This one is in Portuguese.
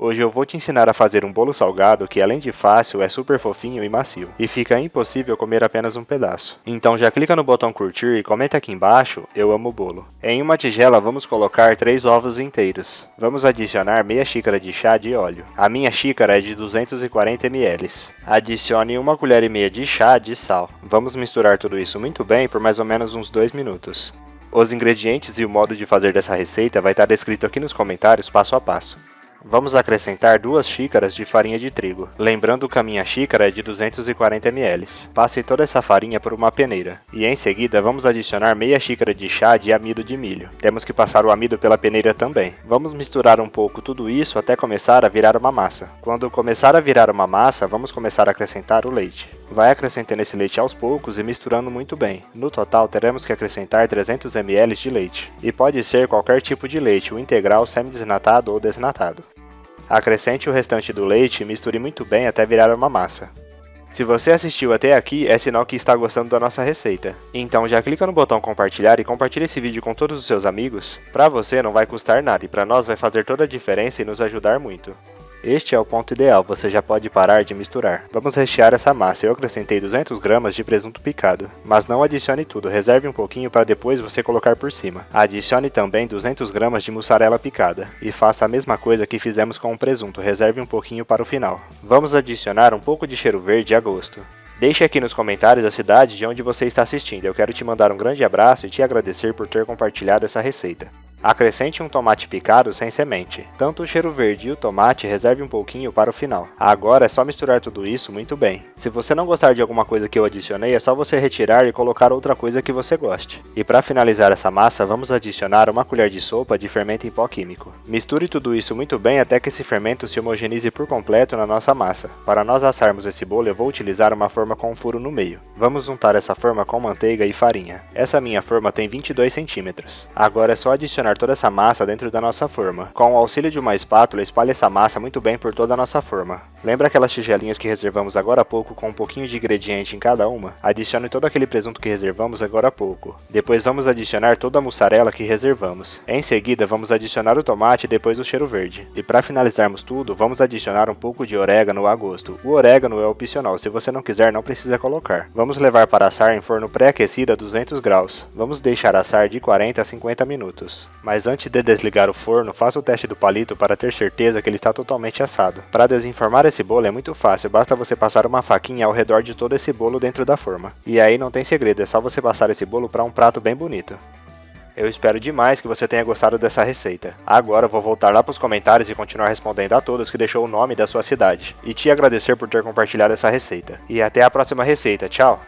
Hoje eu vou te ensinar a fazer um bolo salgado que, além de fácil, é super fofinho e macio, e fica impossível comer apenas um pedaço. Então já clica no botão curtir e comenta aqui embaixo, eu amo bolo. Em uma tigela vamos colocar 3 ovos inteiros. Vamos adicionar meia xícara de chá de óleo. A minha xícara é de 240 ml. Adicione 1 colher e meia de chá de sal. Vamos misturar tudo isso muito bem por mais ou menos uns 2 minutos. Os ingredientes e o modo de fazer dessa receita vai estar descrito aqui nos comentários passo a passo. Vamos acrescentar 2 xícaras de farinha de trigo, lembrando que a minha xícara é de 240 ml. Passe toda essa farinha por uma peneira, e em seguida vamos adicionar meia xícara de chá de amido de milho. Temos que passar o amido pela peneira também. Vamos misturar um pouco tudo isso até começar a virar uma massa. Quando começar a virar uma massa, vamos começar a acrescentar o leite. Vai acrescentando esse leite aos poucos e misturando muito bem. No total teremos que acrescentar 300 ml de leite, e pode ser qualquer tipo de leite, o integral, semi-desnatado ou desnatado. Acrescente o restante do leite e misture muito bem até virar uma massa. Se você assistiu até aqui, é sinal que está gostando da nossa receita. Então já clica no botão compartilhar e compartilhe esse vídeo com todos os seus amigos. Para você não vai custar nada e para nós vai fazer toda a diferença e nos ajudar muito. Este é o ponto ideal, você já pode parar de misturar. Vamos rechear essa massa. Eu acrescentei 200 gramas de presunto picado. Mas não adicione tudo, reserve um pouquinho para depois você colocar por cima. Adicione também 200 gramas de mussarela picada. E faça a mesma coisa que fizemos com o presunto, reserve um pouquinho para o final. Vamos adicionar um pouco de cheiro verde a gosto. Deixe aqui nos comentários a cidade de onde você está assistindo. Eu quero te mandar um grande abraço e te agradecer por ter compartilhado essa receita. Acrescente um tomate picado sem semente. Tanto o cheiro verde e o tomate reserve um pouquinho para o final. Agora é só misturar tudo isso muito bem. Se você não gostar de alguma coisa que eu adicionei, é só você retirar e colocar outra coisa que você goste. E para finalizar essa massa, vamos adicionar 1 colher de sopa de fermento em pó químico. Misture tudo isso muito bem até que esse fermento se homogenize por completo na nossa massa. Para nós assarmos esse bolo, eu vou utilizar uma forma com um furo no meio. Vamos untar essa forma com manteiga e farinha. Essa minha forma tem 22 centímetros. Agora é só adicionar toda essa massa dentro da nossa forma. Com o auxílio de uma espátula, espalhe essa massa muito bem por toda a nossa forma. Lembra aquelas tigelinhas que reservamos agora há pouco com um pouquinho de ingrediente em cada uma? Adicione todo aquele presunto que reservamos agora há pouco. Depois vamos adicionar toda a mussarela que reservamos. Em seguida vamos adicionar o tomate e depois o cheiro verde. E para finalizarmos tudo, vamos adicionar um pouco de orégano a gosto. O orégano é opcional, se você não quiser não precisa colocar. Vamos levar para assar em forno pré-aquecido a 200 graus. Vamos deixar assar de 40 a 50 minutos. Mas antes de desligar o forno, faça o teste do palito para ter certeza que ele está totalmente assado. Para desenformar esse bolo é muito fácil, basta você passar uma faquinha ao redor de todo esse bolo dentro da forma. E aí não tem segredo, é só você passar esse bolo para um prato bem bonito. Eu espero demais que você tenha gostado dessa receita. Agora eu vou voltar lá para os comentários e continuar respondendo a todos que deixou o nome da sua cidade. E te agradecer por ter compartilhado essa receita. E até a próxima receita, tchau!